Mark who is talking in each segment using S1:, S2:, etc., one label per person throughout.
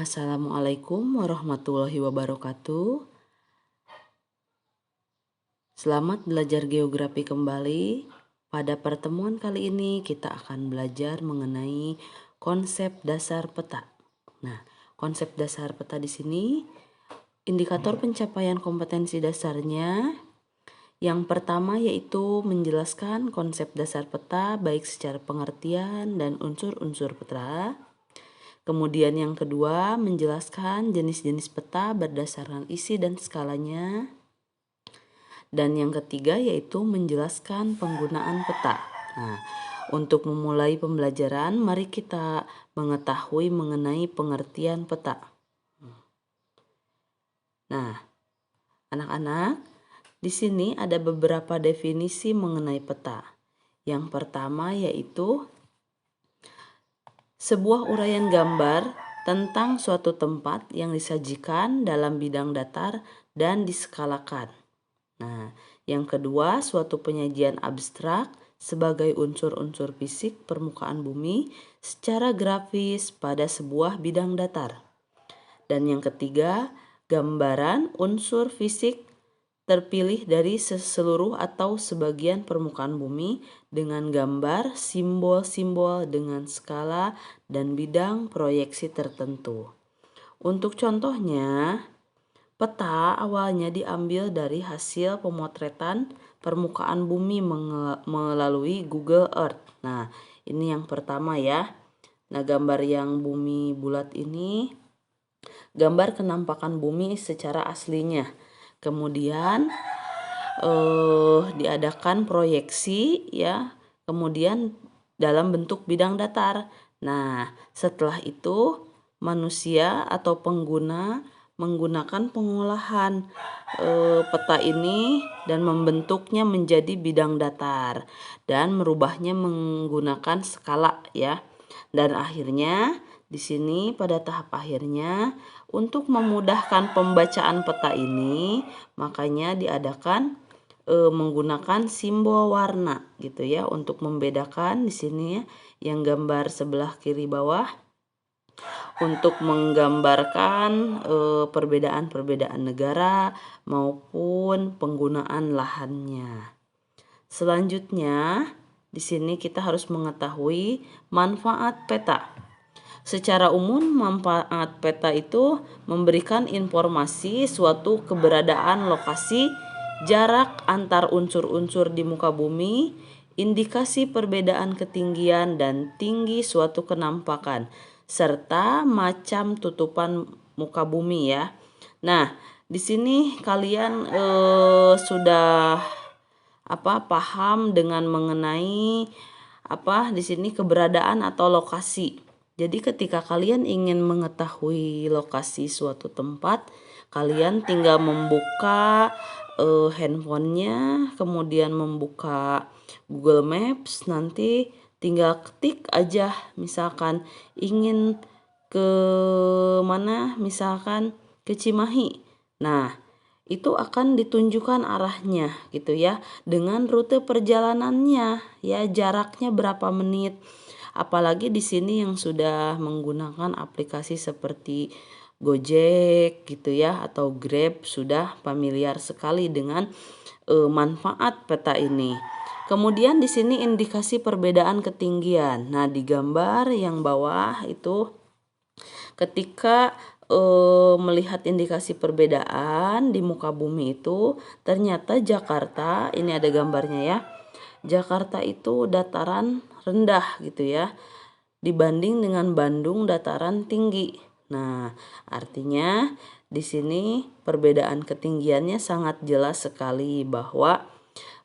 S1: Assalamualaikum warahmatullahi wabarakatuh. Selamat belajar geografi kembali. Pada pertemuan kali ini kita akan belajar mengenai konsep dasar peta. Nah, konsep dasar peta di sini indikator pencapaian kompetensi dasarnya. Yang pertama yaitu menjelaskan konsep dasar peta baik secara pengertian dan unsur-unsur peta. Kemudian yang kedua, menjelaskan jenis-jenis peta berdasarkan isi dan skalanya. Dan yang ketiga yaitu menjelaskan penggunaan peta. Nah, untuk memulai pembelajaran, mari kita mengetahui mengenai pengertian peta. Nah, anak-anak, di sini ada beberapa definisi mengenai peta. Yang pertama yaitu sebuah uraian gambar tentang suatu tempat yang disajikan dalam bidang datar dan diskalakan. Nah, yang kedua, suatu penyajian abstrak sebagai unsur-unsur fisik permukaan bumi secara grafis pada sebuah bidang datar. Dan yang ketiga, gambaran unsur fisik terpilih dari seluruh atau sebagian permukaan bumi dengan gambar simbol-simbol dengan skala dan bidang proyeksi tertentu. Untuk contohnya, peta awalnya diambil dari hasil pemotretan permukaan bumi melalui Google Earth. Nah, ini yang pertama ya. Nah, gambar yang bumi bulat ini gambar kenampakan bumi secara aslinya. Kemudian diadakan proyeksi ya, kemudian dalam bentuk bidang datar. Nah, setelah itu manusia atau pengguna menggunakan pengolahan peta ini dan membentuknya menjadi bidang datar dan merubahnya menggunakan skala ya. Dan akhirnya di sini pada tahap akhirnya untuk memudahkan pembacaan peta ini makanya diadakan menggunakan simbol warna gitu ya untuk membedakan di sini ya, yang gambar sebelah kiri bawah untuk menggambarkan perbedaan-perbedaan negara maupun penggunaan lahannya. Selanjutnya, di sini kita harus mengetahui manfaat peta. Secara umum, manfaat peta itu memberikan informasi suatu keberadaan lokasi, jarak antar unsur-unsur di muka bumi, indikasi perbedaan ketinggian dan tinggi suatu kenampakan, serta macam tutupan muka bumi ya. Nah, di sini kalian sudah paham dengan mengenai di sini keberadaan atau lokasi. Jadi ketika kalian ingin mengetahui lokasi suatu tempat, kalian tinggal membuka handphonenya, kemudian membuka Google Maps, nanti tinggal ketik aja misalkan ingin ke mana, misalkan ke Cimahi. Nah, itu akan ditunjukkan arahnya gitu ya, dengan rute perjalanannya ya, jaraknya berapa menit. Apalagi di sini yang sudah menggunakan aplikasi seperti Gojek gitu ya atau Grab sudah familiar sekali dengan manfaat peta ini. Kemudian di sini indikasi perbedaan ketinggian. Nah, di gambar yang bawah itu ketika melihat indikasi perbedaan di muka bumi itu ternyata Jakarta, ini ada gambarnya ya. Jakarta itu dataran rendah gitu ya, dibanding dengan Bandung dataran tinggi. Nah, artinya di sini perbedaan ketinggiannya sangat jelas sekali bahwa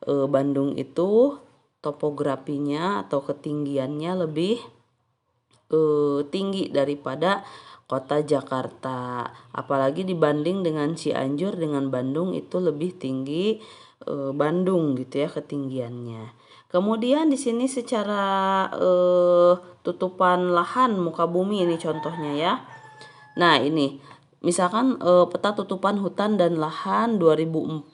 S1: Bandung itu topografinya atau ketinggiannya lebih tinggi daripada kota Jakarta. Apalagi dibanding dengan Cianjur dengan Bandung itu lebih tinggi Bandung gitu ya ketinggiannya. Kemudian di sini secara tutupan lahan muka bumi ini contohnya ya. Nah, ini misalkan peta tutupan hutan dan lahan 2014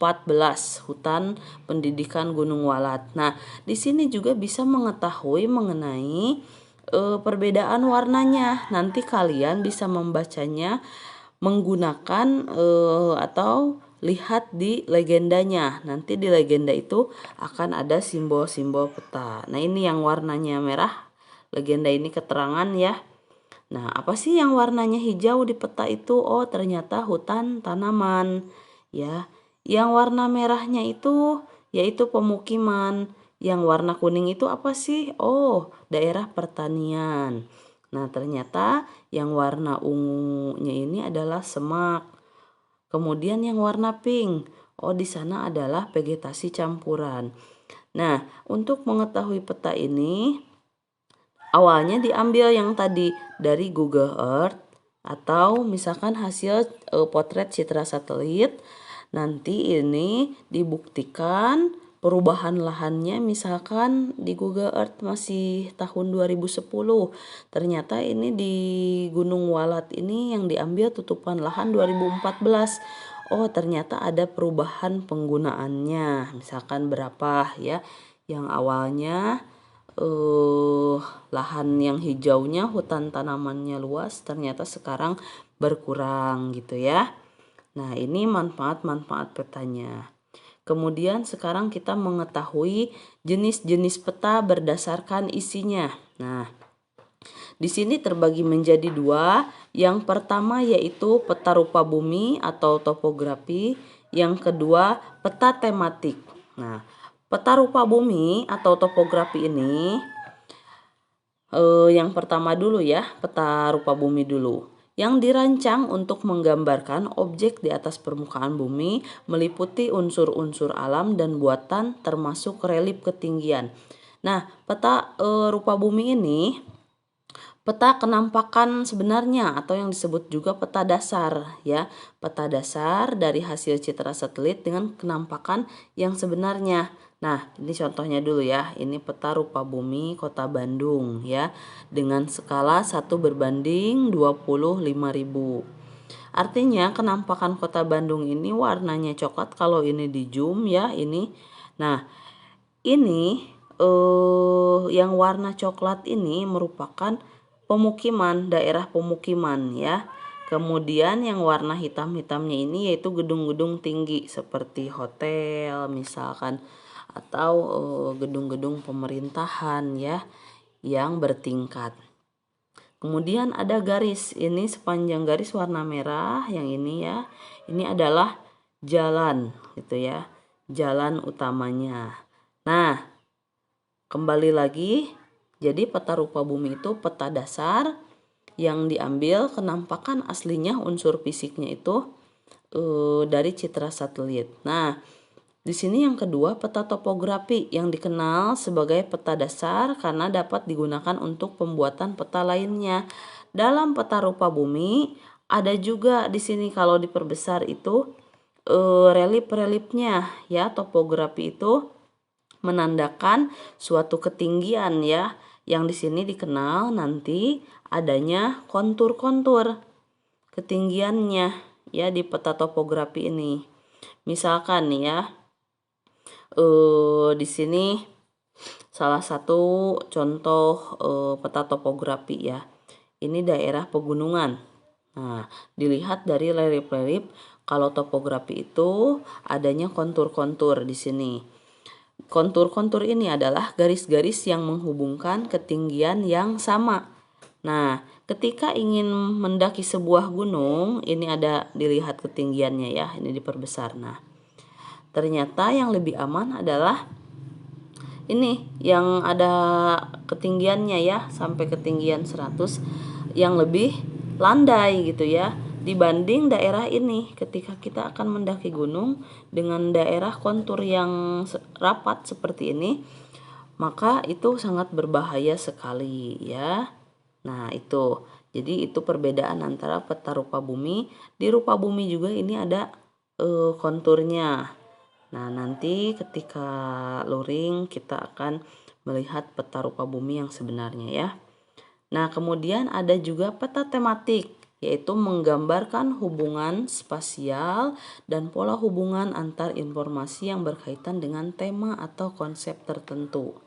S1: Hutan Pendidikan Gunung Walat. Nah, di sini juga bisa mengetahui mengenai perbedaan warnanya. Nanti kalian bisa membacanya menggunakan atau lihat di legendanya. Nanti di legenda itu akan ada simbol-simbol peta. Nah, ini yang warnanya merah. Legenda ini keterangan ya. Nah, apa sih yang warnanya hijau di peta itu? Oh, ternyata hutan tanaman. Ya. Yang warna merahnya itu yaitu pemukiman. Yang warna kuning itu apa sih? Oh, daerah pertanian. Nah, ternyata yang warna ungunya ini adalah semak. Kemudian yang warna pink, oh di sana adalah vegetasi campuran. Nah, untuk mengetahui peta ini, awalnya diambil yang tadi dari Google Earth atau misalkan hasil potret citra satelit. Nanti ini dibuktikan perubahan lahannya, misalkan di Google Earth masih tahun 2010. Ternyata ini di Gunung Walat ini yang diambil tutupan lahan 2014. Oh, ternyata ada perubahan penggunaannya. Misalkan berapa ya? Yang awalnya lahan yang hijaunya, hutan tanamannya luas, ternyata sekarang berkurang gitu ya. Nah, ini manfaat-manfaat petanya. Kemudian sekarang kita mengetahui jenis-jenis peta berdasarkan isinya. Nah, di sini terbagi menjadi dua. Yang pertama yaitu peta rupa bumi atau topografi. Yang kedua peta tematik. Nah, peta rupa bumi atau topografi ini yang pertama dulu ya, peta rupa bumi dulu. Yang dirancang untuk menggambarkan objek di atas permukaan bumi meliputi unsur-unsur alam dan buatan termasuk relief ketinggian. Nah, peta rupa bumi ini peta kenampakan sebenarnya atau yang disebut juga peta dasar ya. Peta dasar dari hasil citra satelit dengan kenampakan yang sebenarnya. Nah, ini contohnya dulu ya. Ini peta rupa bumi Kota Bandung ya, dengan skala 1:25.000. Artinya kenampakan Kota Bandung ini warnanya coklat kalau ini di zoom ya, ini. Nah, ini yang warna coklat ini merupakan pemukiman, daerah pemukiman ya. Kemudian yang warna hitam-hitamnya ini yaitu gedung-gedung tinggi seperti hotel misalkan, atau gedung-gedung pemerintahan ya yang bertingkat. Kemudian ada garis, ini sepanjang garis warna merah yang ini ya. Ini adalah jalan gitu ya, jalan utamanya. Nah, kembali lagi, jadi peta rupa bumi itu peta dasar yang diambil kenampakan aslinya unsur fisiknya itu dari citra satelit. Nah, di sini yang kedua peta topografi yang dikenal sebagai peta dasar karena dapat digunakan untuk pembuatan peta lainnya. Dalam peta rupa bumi ada juga di sini kalau diperbesar itu relief-reliefnya ya. Topografi itu menandakan suatu ketinggian ya, yang di sini dikenal nanti adanya kontur-kontur ketinggiannya ya di peta topografi ini. Misalkan nih ya, di sini salah satu contoh peta topografi ya. Ini daerah pegunungan. Nah, dilihat dari relief-relief kalau topografi itu adanya kontur-kontur di sini. Kontur-kontur ini adalah garis-garis yang menghubungkan ketinggian yang sama. Nah, ketika ingin mendaki sebuah gunung, ini ada dilihat ketinggiannya ya, ini diperbesar. Nah, ternyata yang lebih aman adalah ini yang ada ketinggiannya ya, sampai ketinggian 100 yang lebih landai gitu ya, dibanding daerah ini. Ketika kita akan mendaki gunung dengan daerah kontur yang rapat seperti ini, maka itu sangat berbahaya sekali ya. Nah, itu. Jadi itu perbedaan antara peta rupa bumi. Di rupa bumi juga ini ada konturnya. Nah, nanti ketika luring kita akan melihat peta rupa bumi yang sebenarnya ya. Nah, kemudian ada juga peta tematik, yaitu menggambarkan hubungan spasial dan pola hubungan antar informasi yang berkaitan dengan tema atau konsep tertentu.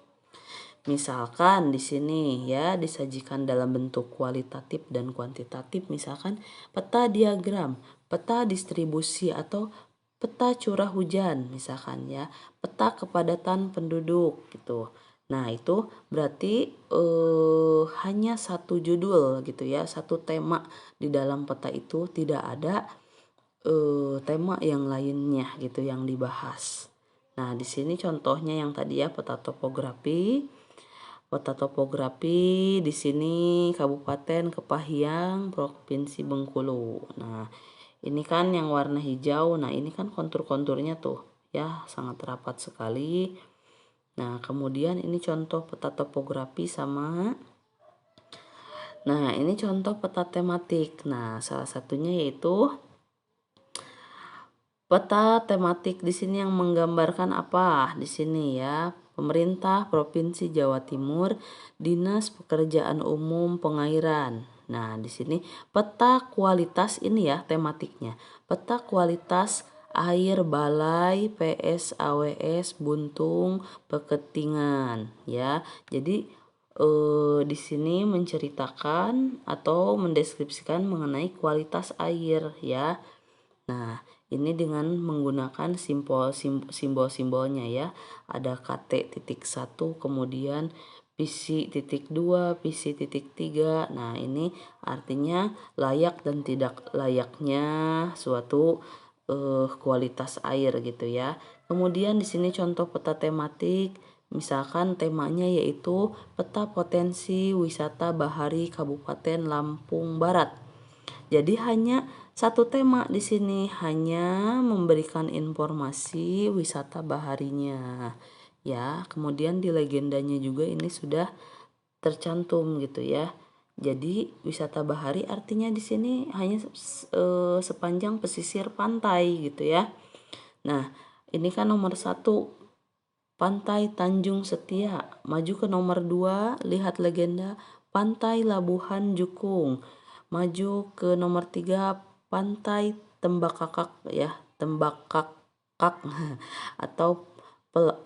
S1: Misalkan di sini ya disajikan dalam bentuk kualitatif dan kuantitatif, misalkan peta diagram, peta distribusi atau peta curah hujan misalkan ya, peta kepadatan penduduk gitu. Nah, itu berarti hanya satu judul gitu ya, satu tema di dalam peta itu, tidak ada tema yang lainnya gitu yang dibahas. Nah, di sini contohnya yang tadi ya peta topografi. Peta topografi di sini Kabupaten Kepahyang, Provinsi Bengkulu. Nah, ini kan yang warna hijau. Nah, ini kan kontur-konturnya tuh ya sangat rapat sekali. Nah, kemudian ini contoh peta topografi sama. Nah, ini contoh peta tematik. Nah, salah satunya yaitu peta tematik di sini yang menggambarkan apa? Di sini ya, pemerintah Provinsi Jawa Timur, Dinas Pekerjaan Umum Pengairan. Nah, di sini peta kualitas ini ya tematiknya. Peta kualitas air Balai PS AWS Buntung Peketingan ya. Jadi di sini menceritakan atau mendeskripsikan mengenai kualitas air ya. Nah, ini dengan menggunakan simbol-simbolnya ya. Ada KT.1, kemudian PC.2, PC.3. Nah, ini artinya layak dan tidak layaknya suatu kualitas air gitu ya. Kemudian di sini contoh peta tematik, misalkan temanya yaitu peta potensi wisata bahari Kabupaten Lampung Barat. Jadi hanya satu tema di sini, hanya memberikan informasi wisata baharinya. Ya, kemudian di legendanya juga ini sudah tercantum gitu ya. Jadi wisata bahari artinya di sini hanya sepanjang pesisir pantai gitu ya. Nah, ini kan nomor 1 Pantai Tanjung Setia. Maju ke nomor 2, lihat legenda Pantai Labuhan Jukung. Maju ke nomor 3, Pantai Tembakakak ya, Tembakakak atau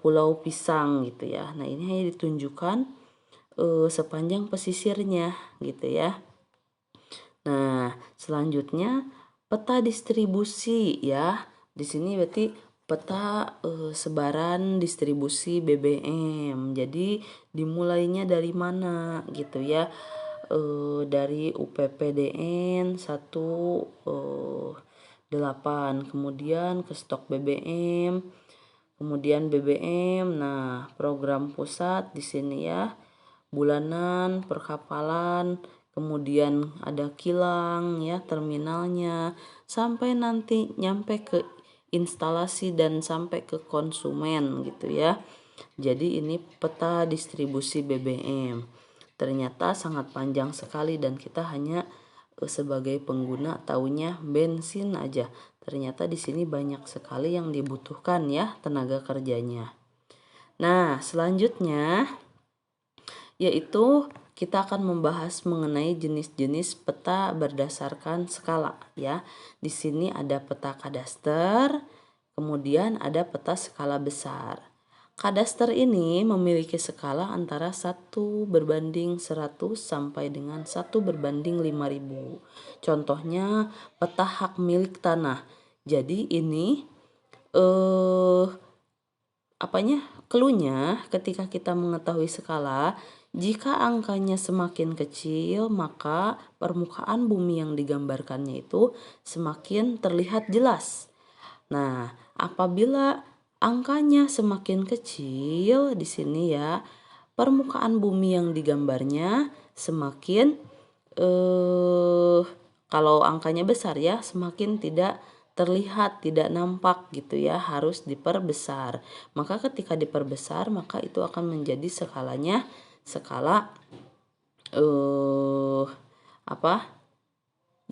S1: Pulau Pisang gitu ya. Nah, ini hanya ditunjukkan sepanjang pesisirnya gitu ya. Nah, selanjutnya peta distribusi ya. Di sini berarti peta sebaran distribusi BBM. Jadi dimulainya dari mana gitu ya? Dari UPPDN 1,8, kemudian ke stok BBM, kemudian BBM. Nah, program pusat di sini ya, bulanan, perkapalan, kemudian ada kilang ya, terminalnya, sampai nanti nyampe ke instalasi dan sampai ke konsumen gitu ya. Jadi ini peta distribusi BBM. Ternyata sangat panjang sekali dan kita hanya sebagai pengguna taunya bensin aja. Ternyata di sini banyak sekali yang dibutuhkan ya tenaga kerjanya. Nah, selanjutnya yaitu kita akan membahas mengenai jenis-jenis peta berdasarkan skala ya. Di sini ada peta kadaster, kemudian ada peta skala besar. Kadaster ini memiliki skala antara 1:100 sampai dengan 1:5000. Contohnya peta hak milik tanah. Jadi ini cluenya ketika kita mengetahui skala, jika angkanya semakin kecil, maka permukaan bumi yang digambarkannya itu semakin terlihat jelas. Nah, apabila angkanya semakin kecil di sini ya, permukaan bumi yang digambarnya semakin kalau angkanya besar ya, semakin tidak terlihat, tidak nampak gitu ya, harus diperbesar. Maka ketika diperbesar, maka itu akan menjadi skalanya skala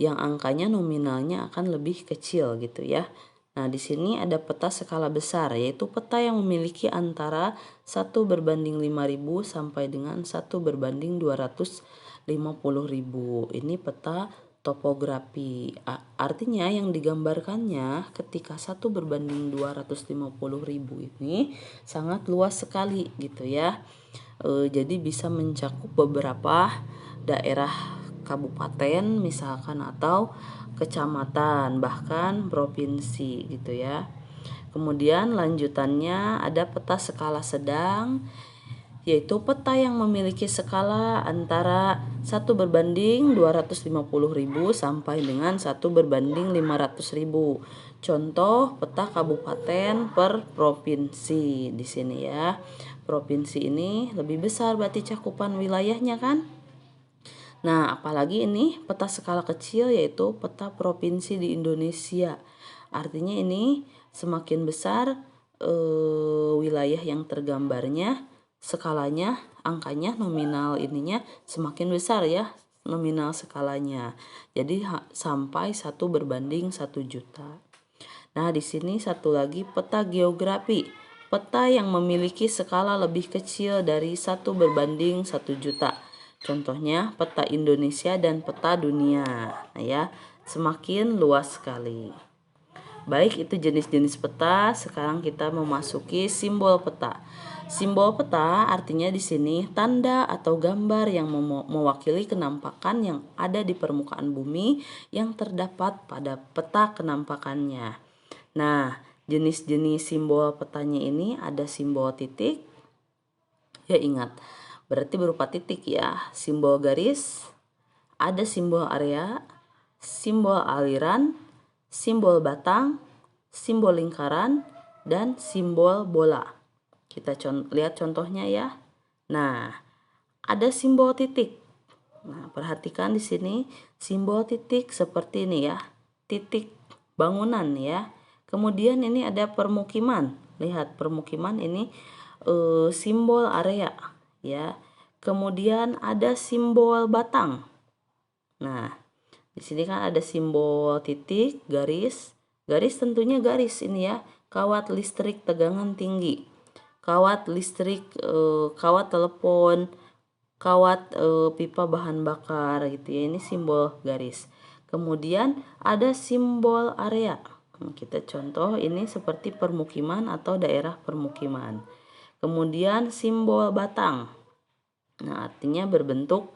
S1: yang angkanya nominalnya akan lebih kecil gitu ya. Nah, di sini ada peta skala besar, yaitu peta yang memiliki antara 1:5000 sampai dengan 1:250.000. Ini peta topografi. Artinya yang digambarkannya ketika 1 berbanding 250.000 ini sangat luas sekali gitu ya. Jadi bisa mencakup beberapa daerah kabupaten misalkan atau kecamatan, bahkan provinsi gitu ya. Kemudian lanjutannya ada peta skala sedang, yaitu peta yang memiliki skala antara 1 berbanding 250.000 sampai dengan 1 berbanding 500.000. Contoh peta kabupaten per provinsi di sini ya. Provinsi ini lebih besar berarti cakupan wilayahnya kan? Nah, apalagi ini peta skala kecil yaitu peta provinsi di Indonesia. Artinya ini semakin besar wilayah yang tergambarnya, skalanya, angkanya, nominal ininya semakin besar ya, nominal skalanya. Jadi sampai 1 berbanding 1 juta. Nah, di sini satu lagi peta geografi. Peta yang memiliki skala lebih kecil dari 1 berbanding 1 juta. Contohnya peta Indonesia dan peta dunia. Nah ya, semakin luas sekali. Baik, itu jenis-jenis peta. Sekarang kita memasuki simbol peta. Simbol peta artinya di sini tanda atau gambar yang mewakili kenampakan yang ada di permukaan bumi yang terdapat pada peta kenampakannya. Nah, jenis-jenis simbol petanya ini ada simbol titik. Ya ingat, berarti berupa titik ya. Simbol garis, ada simbol area, simbol aliran, simbol batang, simbol lingkaran, dan simbol bola. Kita lihat contohnya ya. Nah, ada simbol titik. Nah, perhatikan di sini simbol titik seperti ini ya. Titik bangunan ya. Kemudian ini ada permukiman. Lihat permukiman ini simbol area ya. Kemudian ada simbol batang. Nah, di sini kan ada simbol titik, garis. Garis tentunya garis ini ya. Kawat listrik tegangan tinggi. Kawat listrik, kawat telepon, kawat pipa bahan bakar gitu ya. Ini simbol garis. Kemudian ada simbol area. Kita contoh ini seperti permukiman atau daerah permukiman. Kemudian simbol batang. Nah, artinya berbentuk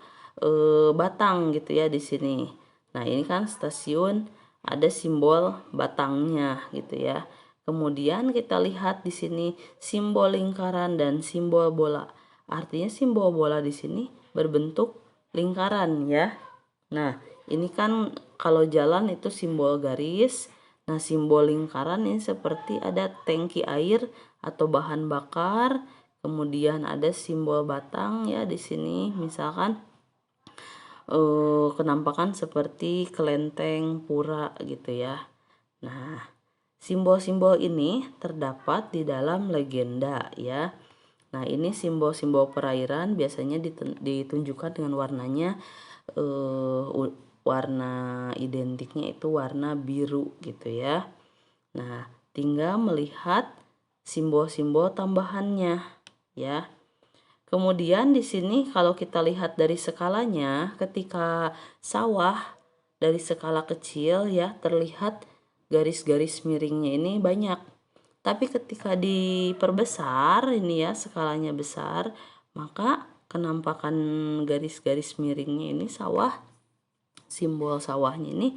S1: batang gitu ya di sini. Nah, ini kan stasiun ada simbol batangnya gitu ya. Kemudian kita lihat di sini simbol lingkaran dan simbol bola. Artinya simbol bola di sini berbentuk lingkaran ya. Nah, ini kan kalau jalan itu simbol garis. Nah, simbol lingkaran ini seperti ada tangki air atau bahan bakar. Kemudian ada simbol batang ya di sini, misalkan kenampakan seperti kelenteng, pura gitu ya. Nah, simbol-simbol ini terdapat di dalam legenda ya. Nah, ini simbol-simbol perairan biasanya ditunjukkan dengan warnanya, warna identiknya itu warna biru gitu ya. Nah, tinggal melihat simbol-simbol tambahannya ya. Kemudian di sini kalau kita lihat dari skalanya, ketika sawah dari skala kecil ya terlihat garis-garis miringnya ini banyak. Tapi ketika diperbesar ini ya skalanya besar, maka kenampakan garis-garis miringnya ini sawah, simbol sawahnya ini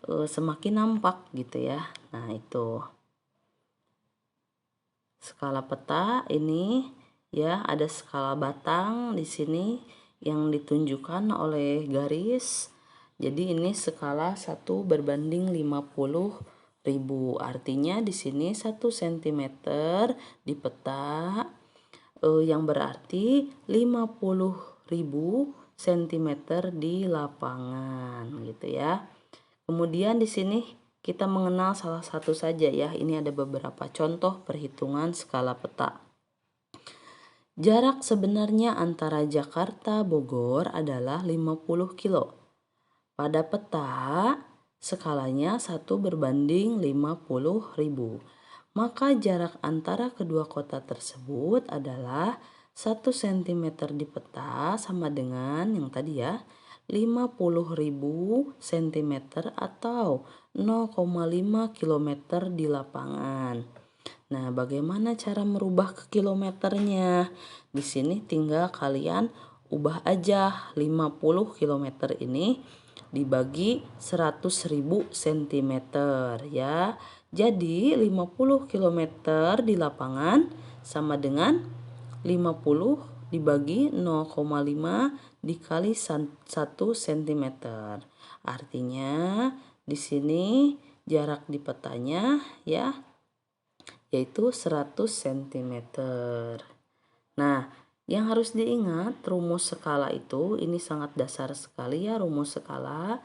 S1: semakin nampak gitu ya. Nah, itu skala peta ini ya, ada skala batang di sini yang ditunjukkan oleh garis. Jadi ini skala 1 berbanding 50.000. Artinya di sini 1 cm di peta yang berarti 50.000 cm di lapangan gitu ya. Kemudian di sini kita mengenal salah satu saja ya. Ini ada beberapa contoh perhitungan skala peta. Jarak sebenarnya antara Jakarta Bogor adalah 50 kilo. Pada peta skalanya 1 berbanding 50.000. Maka jarak antara kedua kota tersebut adalah 1 cm di peta sama dengan yang tadi ya, 50.000 cm atau 0,5 km di lapangan. Nah, bagaimana cara merubah ke kilometernya? Di sini tinggal kalian ubah aja 50 km ini dibagi 100.000 cm ya. Jadi 50 km di lapangan sama dengan 50 dibagi 0,5 dikali 1 cm. Artinya di sini jarak di petanya ya yaitu 100 cm. Nah, yang harus diingat rumus skala itu ini sangat dasar sekali ya, rumus skala.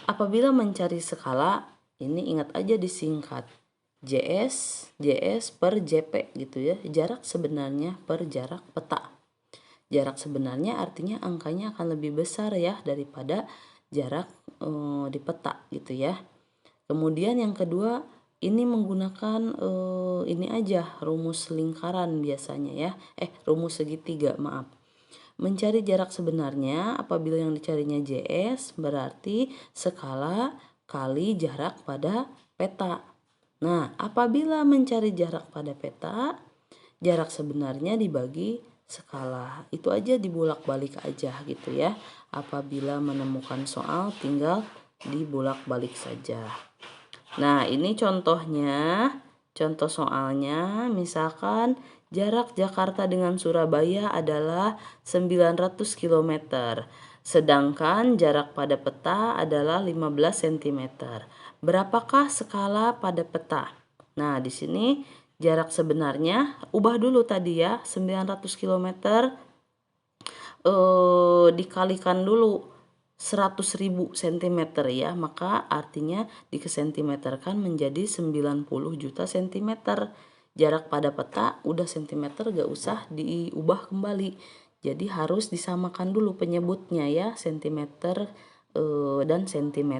S1: Apabila mencari skala ini ingat aja disingkat JS per JP gitu ya, jarak sebenarnya per jarak peta. Jarak sebenarnya artinya angkanya akan lebih besar ya daripada jarak di peta gitu ya. Kemudian yang kedua ini menggunakan ini aja rumus lingkaran biasanya ya. Rumus segitiga, maaf. Mencari jarak sebenarnya apabila yang dicarinya JS berarti skala kali jarak pada peta. Nah, apabila mencari jarak pada peta, jarak sebenarnya dibagi skala. Itu aja dibulak-balik aja gitu ya. Apabila menemukan soal tinggal dibulak-balik saja. Nah, ini contohnya, contoh soalnya misalkan jarak Jakarta dengan Surabaya adalah 900 km. Sedangkan jarak pada peta adalah 15 cm. Berapakah skala pada peta? Nah, di sini jarak sebenarnya ubah dulu tadi ya, 900 km dikalikan dulu 100.000 cm ya, maka artinya dikesentimeterkan menjadi 90 juta cm. Jarak pada peta udah cm gak usah diubah kembali, jadi harus disamakan dulu penyebutnya ya, cm dan cm,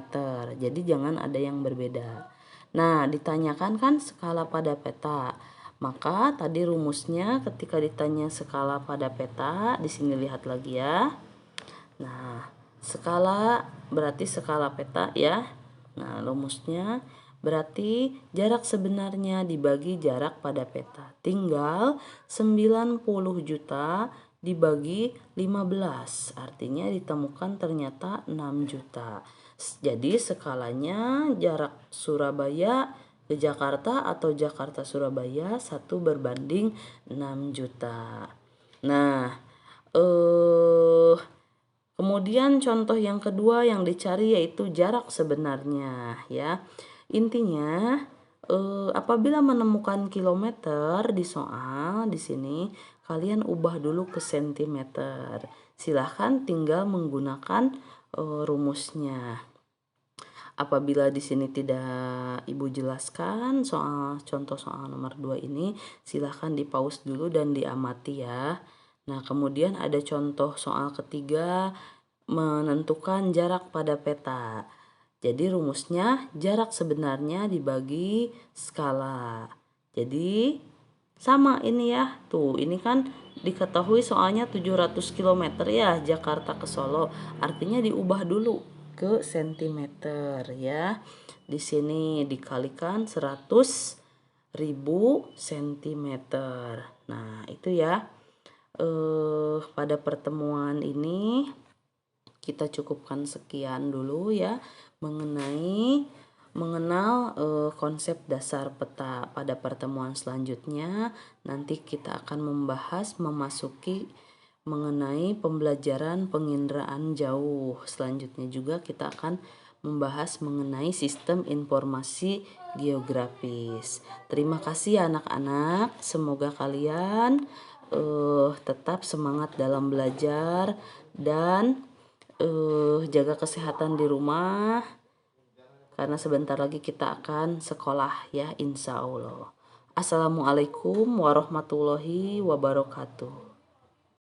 S1: jadi jangan ada yang berbeda. Nah, ditanyakan kan skala pada peta, maka tadi rumusnya ketika ditanya skala pada peta, di sini lihat lagi ya. Nah, skala berarti skala peta ya. Nah, rumusnya berarti jarak sebenarnya dibagi jarak pada peta. Tinggal 90 juta dibagi 15. Artinya ditemukan ternyata 6 juta. Jadi skalanya jarak Surabaya ke Jakarta atau Jakarta Surabaya 1 berbanding 6 juta. Nah, kemudian contoh yang kedua yang dicari yaitu jarak sebenarnya ya. Intinya apabila menemukan kilometer di soal di sini kalian ubah dulu ke sentimeter. Silahkan tinggal menggunakan rumusnya. Apabila di sini tidak Ibu jelaskan soal contoh soal nomor 2 ini, silahkan di pause dulu dan diamati ya. Nah, kemudian ada contoh soal ketiga, menentukan jarak pada peta. Jadi rumusnya jarak sebenarnya dibagi skala. Jadi sama ini ya. Tuh, ini kan diketahui soalnya 700 km ya Jakarta ke Solo. Artinya diubah dulu ke sentimeter ya. Di sini dikalikan 100.000 cm. Nah, itu ya. Pada pertemuan ini kita cukupkan sekian dulu ya mengenal konsep dasar peta. Pada pertemuan selanjutnya nanti kita akan memasuki mengenai pembelajaran penginderaan jauh. Selanjutnya juga kita akan membahas mengenai sistem informasi geografis. Terima kasih anak-anak, semoga kalian tetap semangat dalam belajar dan jaga kesehatan di rumah karena sebentar lagi kita akan sekolah ya, insya Allah. Assalamualaikum warahmatullahi wabarakatuh.